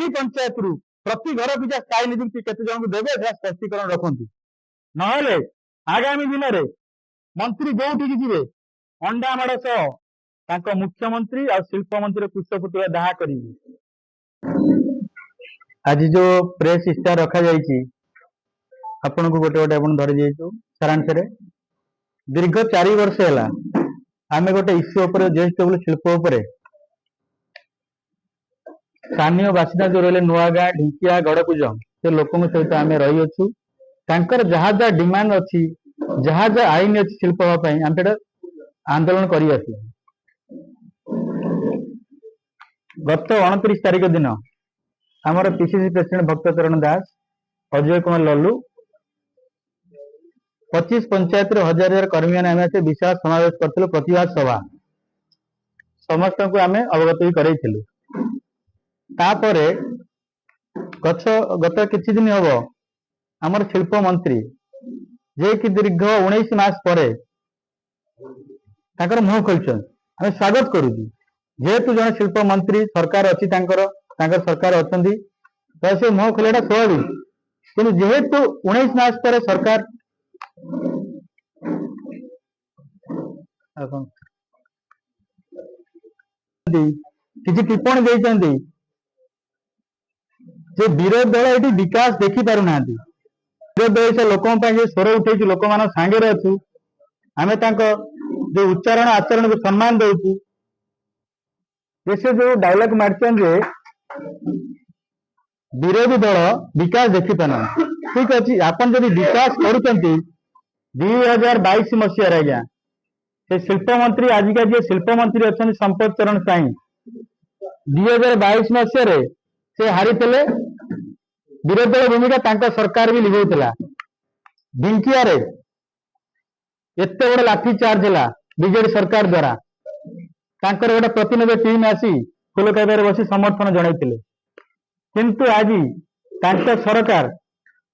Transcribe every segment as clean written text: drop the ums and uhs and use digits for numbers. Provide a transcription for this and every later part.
तीन पंचायत रु प्रति घर पिछा स्थायी नियुक्ति केते जन को देबे स्पष्टीकरण रखंतु नहले आगामी दिन में मंत्री जोठी जी अंडा माड़ सह तांको मुख्यमंत्री और शिल्प मंत्री पुष्पपुत्र दाह करेंगे। आज जो प्रेस इस्तार रखा जाइए आपण को गोटे गोटे आपण धरी जाइछु सारांश रे दीर्घ 4 वर्ष है आम गोटे इश्यू उपर जेएसडब्ल्यू शिल्प उपर स्थानीय बासिंदा जो रहे नुआगाँ ढिंकिया गड़कुज से लोकों सहित आम रही अच्छु तांकर जहाँ जहाँ डिमांड अच्छी जहाँ जहाँ आईन अच्छी शिल्प हाँपाई आम से आंदोलन कर गत 29 तारिख दिन आमर पीसीसी प्रेसिडेंट भक्तचरण दास अजय कुमार लल्लू 25 पंचायत हजार हजार कर्मी मैंने आम विशाल समावेश कर प्रतिवाद सभा समस्त को आम अवगत भी करें तापरे गत किछि दिन हम आमर शिल्प मंत्री जे कि दीर्घ 19 मास पर मुह खोल आम स्वागत करुँ जेहेतु जन शिल्प मंत्री सरकार अच्छी सरकार अच्छा तो से मुह खोलिया स्वाभाविक कि जेहेतु 19 मास पर सरकार किसी टिप्पणी देते जे विरोध दल ये विकास देखी पार ना विरोध दल से लोक स्वर उठे लोक मान सांगे अच्छु आम जो उच्चारण आचरण को सम्मान दौचु से जो डायलॉग मार्चन रे विरोधी दल विकास देखी पाना ठीक अच्छे आपन जब विकास करुँच 2022 मसीह आज्ञा से शिल्प मंत्री आजिका जी शिल्प मंत्री अच्छा संपत चरण साई 2022 मसीह से हारी थे विरोधी दल भूमिका सरकार भी लिभौला ढिंकिया एत बड़ लाठी चार्ज है बीजेडी सरकार द्वारा गोटे प्रतिनिधि टीम आसी फुलकाइबार बसी समर्थन जनइले किंतु आज सरकार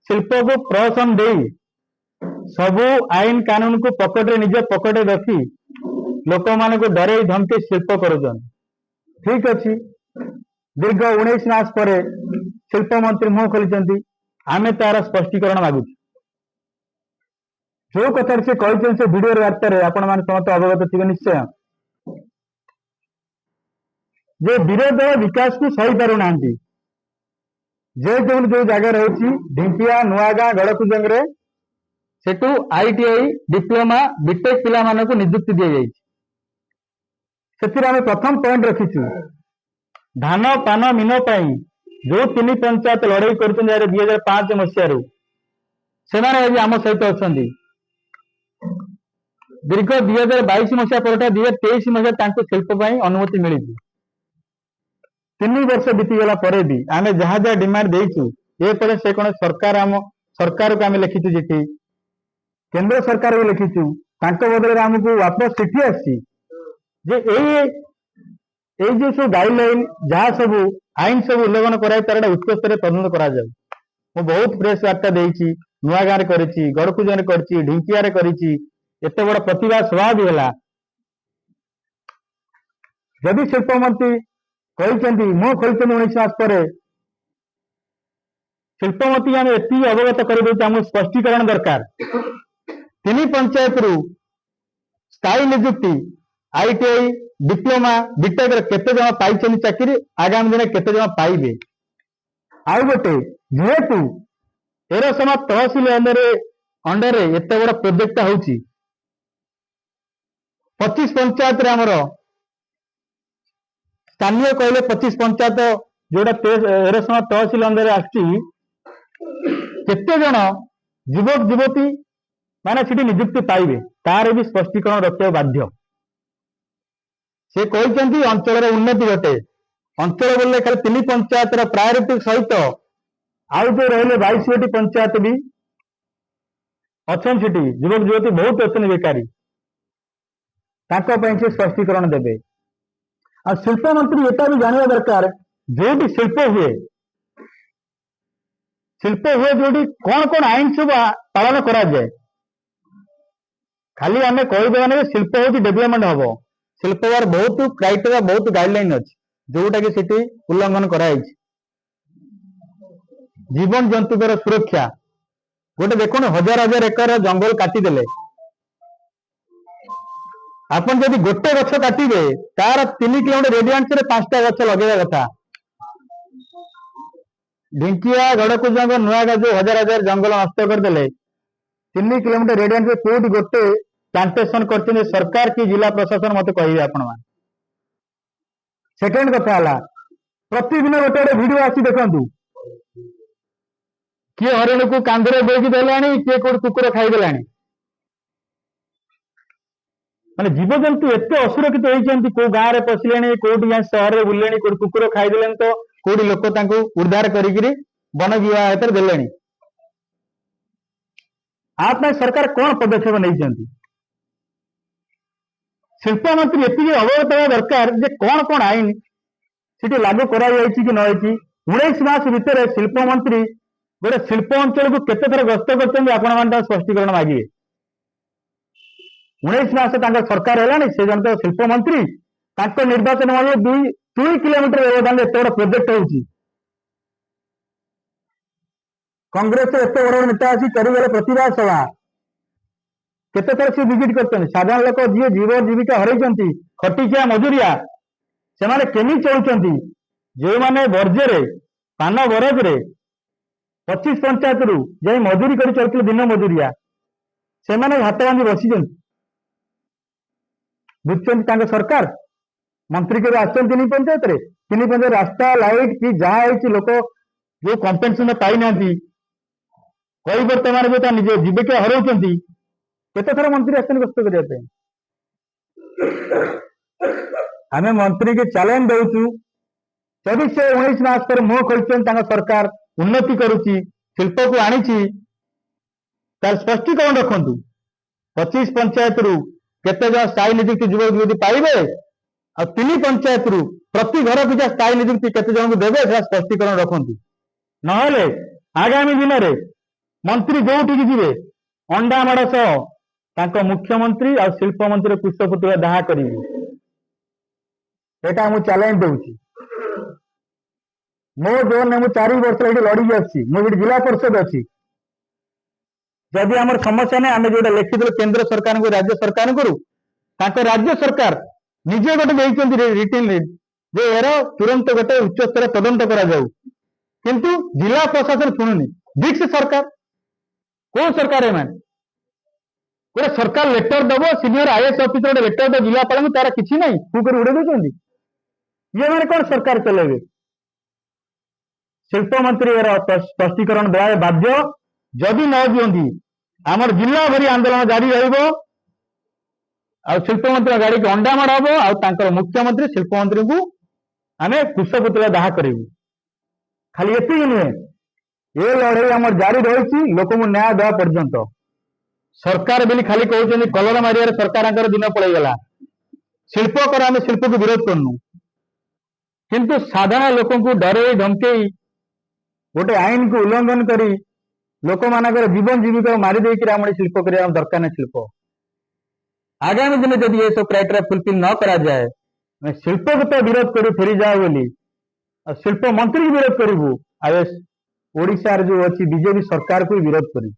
शिल्प को प्रोत्साहन दे सबू आईन कानून को पकेट निज पकेट रखी लोक मान को डरे धमके शिल्प कर ठीक अच्छी दीर्घ 19 मास पर शिल्प मंत्री मुह खोली आमे तार स्पष्टीकरण मागु जो कथा से कहते से वीडियो वार्ता आपण मान समस्त अवगत थे निश्चय जे विरोध दल विकास को सही पार ना जो जगह रही ढिंकिया नुआगाँ गड़कुजंग सेठू आईटीआई डिप्लोमा बीटेक पिला मान को नियुक्ति दी जाए आम प्रथम पॉइंट रखीचु धान पान मीन जो 3 पंचायत लड़ाई कर 2005 मसीह से आम सहित अच्छा दीर्घ 2022 मसीहा पर 2023 मसीहा शिल्प अनुमति मिली 3 वर्ष बीतीगला पर भी आम जहाँ जहाँ डिमांड देचु ये पर से कौन सरकार को आम लिखीचु चिठी केंद्र सरकार को लिखीचु बदल आमको वापस चिठी आसी जो सब गाइडलाइन जहाँ सब आईन सब उल्लंघन कराए तार उच्च स्तर तदंत करा मु बहुत प्रेस वार्ता देती नुआ गाँव में गड़कुजन ढिंकिया एत बड़ प्रतिभा सभा भी है जदि शिल्प मंत्री कहते मुह खोल 19 मास पर शिल्प मंत्री आम एति अवगत कर स्पष्टीकरण दरकार 3 पंचायत रु स्थायी नियुक्ति आईटीआई डिप्लोमा बीटेक केते जन पाई चाकरी आगामी दिन केते जन पाइबे आउ गोटे जेहेतु एरसमा तहसिल अंडर एत बड़ प्रोजेक्ट होची 25 पंचायत आमर स्थानीय कहले 25 पंचायत जोड़ा एरसमा तहसिल अंदर आते जन युवक युवती माने सीटी नियुक्ति पाइबे तार भी स्पष्टीकरण रखा बाध्य से कहते अंचल उन्नति घटे अंचल बोले खाली 3 पंचायत प्रायोरिटी सहित आउ जो रही 22 गोटी पंचायत भी अच्छा सीटी युवक युवती बहुत अच्छा बेकारी से स्पष्टीकरण देवे आ शिल्प मंत्री एटा भी जानवा दरकार जो भी शिल्प हुए जो कौन कौन आईन सब पालन करा जाए खाली आम कहीदेवा ना शिल्प हूँ डेभलपमेंट हम शिल्प बहुत क्राइटेरिया बहुत गाइडलाइन अच्छी जोटा कि उल्लंघन कराई जीवन जंतुकर सुरक्षा गोटे देखो हजार हजार एकर जंगल काटिदेले आपन जदि गोटे गछ काटिबे तार 3 किलोमीटर रेडियंस रे 5टा गछ लगेगा कथा ढिंकिया गड़कुजंग नुआगा जो हजार हजार जंगल नष्ट करदेले 3 किलोमीटर रेडियंस रे कोट गोटे प्लांटेशन करछन सरकार की जिला प्रशासन मते कहिबे आपण मान सेकेंड कथा हला प्रतिदिन गोटे गोटे वीडियो आसी देखंतु किए हरिण को कांधरे बेगी देलानी किए कोड कुकुर खाई देलानी माने जीवजंतु एते असुरक्षित होइछन्ति को गाँ रे पसिलेनी कोडी या शहर रे बुलेनी कोड कुकुर खाई देलेन तो कोडी लोक तांको उद्धार करिगिरी वन विभाग एतर देलेनी आप में सरकार कौन पदक्षेप नहीं शिल्प मंत्री एति अवगत होगा दरकार जे कौन कौन आईन सीटी लागू करा कि न 19 मास भितर शिल्प मंत्री गोटे शिल्प अंचल को केते थर गस्त कर स्पष्टीकरण मागिए 19 मास सरकार है से जन तो शिल्प मंत्री निर्वाचन मंडल 2 किलोमीटर व्यवधान एत बड़ प्रोजेक्ट होगी कांग्रेस एत बड़ नेता आसी करगले प्रतिवाद सभा केते थर से विजिट करते साधारण लोक जी जीवन जीविका हरई खटिकिया मजूरिया से केमी चलुंट जो मैंने वर्जे पान बरज रे 25 पंचायत रु जे मजूरी कर चलते दिन मजूरिया से हाथ बांधि बसी बुझुं सरकार मंत्री के आसचन 3 पंचायत रे 3 पंचायत रास्ता लाइट कि जहाँ लोक जो कंपेनसेशन पाई ना कई बर्तमान जो निज जीविका हरउंट केते थर मंत्री आसन गस्त करने आम मंत्री के चैलेंज दौचु जदि से 19 मास पर मुह खोल सरकार उन्नति करुच्ची शिल्प को आनी स्पष्टीकरण रखु 25 पंचायत रु केते स्थायी नियुक्ति युवक युवती पाइबे आ 3 पंचायत रु प्रति घर पिछा स्थायी नियुक्ति केते जन को देवे स्पष्टीकरण रखु नहले आगामी दिन में मंत्री जोठी जीवे अंडा माड़ सह मुख्यमंत्री और शिल्प मंत्री पुष्पपुतला दाह करेंगे एटा मु चैलेंज दूची मो जोन मु 4 वर्ष लड़ी आसी मुझे जिला परिषद अच्छी जदि आम समस्या नहीं आम जो लिखिद केंद्र सरकार को राज्य सरकार को राज्य सरकार निजे गोटे रिटिन जे यार तुरंत गोटे उच्च स्तर तदंत करा किंतु जिला प्रशासन शुणुनी डिक्स सरकार कौन सरकार है मैंने गोटे सरकार लेटर दब सीनियर आईएएस ऑफिसर गोटे लेटर दे जिलापाल तार किसी ना कुकर उड़े दौरान ये मैंने कौन सरकार चलेबे शिल्प मंत्री स्पष्टीकरण देवा बाध्य जदि न दिखती आमर जिला भरी आंदोलन जारी शिल्प मंत्री गाड़ी की अंडा माड़ हम मुख्यमंत्री शिल्प मंत्री को आम पुष्पपुतला दाह करूँ खाली ये नुहे ये लड़ाई आम जारी रही लोक न्याय देवा पर्यंत सरकार बोली खाली कहते कलर मारिया सरकार दिन पलैगला शिल्पकर आम शिल्प को विरोध करनु किंतु साधारण लोक डरे धमकई गोटे आईन को उल्लंघन कर लोक मानकर जीवन जीविका मारी देकर आम शिल्प करने दरकार नहीं शिल्प आगामी दिन जब ये सब क्राइटेरिया फुलफिल न करा जाए शिल्प को तो विरोध कर फेरी जाओ बोली शिल्प मंत्री को विरोध करूँ ओडिशार जो अच्छी बीजेपी सरकार को विरोध करी